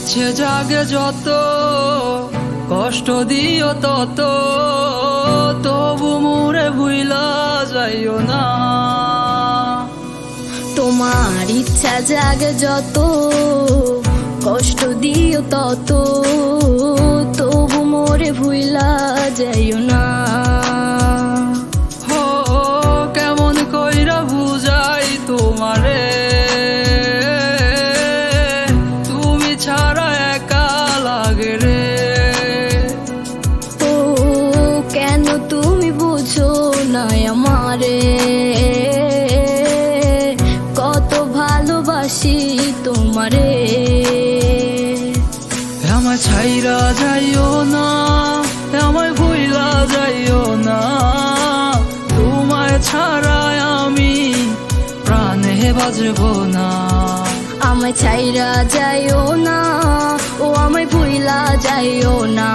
ইচ্ছে জাগে যত, কষ্ট দিও তত, তবু মোরে ভুইলা যাইও না। তোমার ইচ্ছা জাগে যত, কষ্ট দিও তত, তবু মোরে ভুইলা যাইও না। হো কেমন কইরা বুঝাই তোমারে, তুমি ছাড়া একা লাগে রে। ও কেন তুমি বুঝো না আমারে, কত ভালোবাসি তোমারে। আমায় ছাইরা যাইও না, আমায় ভুইলা যাইও না, তোমায় ছাড়া আমি প্রাণে বাজবো না। আমায় ছাইরা যাইও না, ও আমায় ভুইলা যাইও না,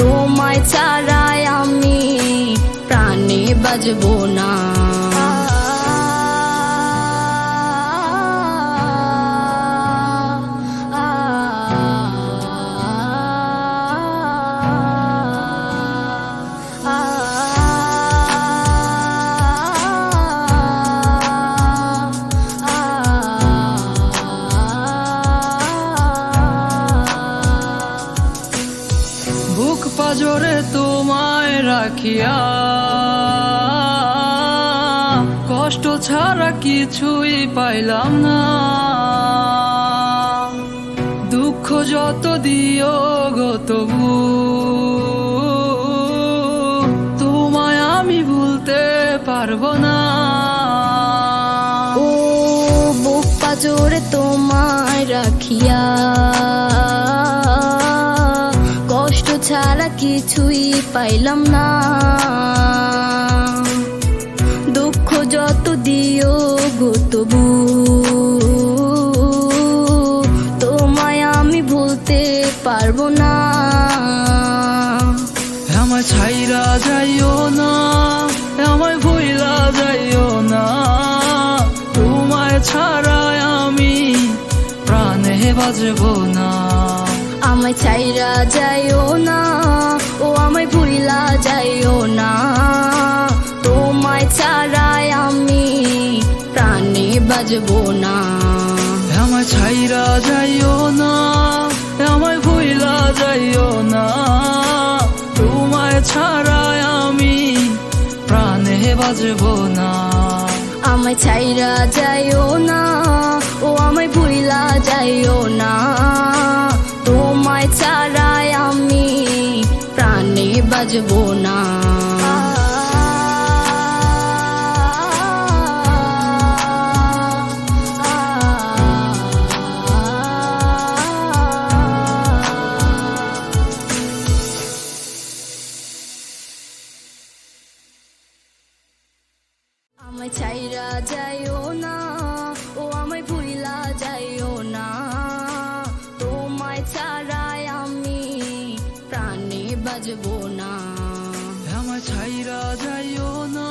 তোমায় ছাড়াই আমি প্রাণে বাজবো না। বুক পাজরে তোমায় রাখিয়া, কষ্ট ছাড়া কিছুই পাইলাম না। দুঃখ যত দিও গো তবু তোমায় আমি ভুলতে পারবো না। ও বুক পাজরে তোমায় রাখিয়া, কষ্ট ছাড়া কিছুই পাইলাম না। দুঃখ যত দিও গো তবু তোমায় আমি ভুলতে পারবো না। আমায় ছাইরা যাইও না, আমায় ভুইলা যাইও না, তোমায় ছাড়া আমি প্রাণে বাজবো না। আমায় ছাইরা যাইও না, ও আমায় ভুইলা যাইও না, তোমায় ছাড়াই আমি প্রাণে বাজবো না। আমায় ছাইরা যাইও না, আমায় ভুইলা যাইও না, তোমায় ছাড়া আমি প্রাণে বাজবো না। আমায় ছাইরা যাইও না, ও আমায় ভুইলা যাইও না, তোমায় ছাড়াই আমি প্রাণে বাজবো না। আমায় ছাইরা যাইও না, ও আমায় ভুইলা যাইও না, তোমায় ছাড়াই আমি প্রাণে বাজবো না। আমায় ছাইরা যাইও না,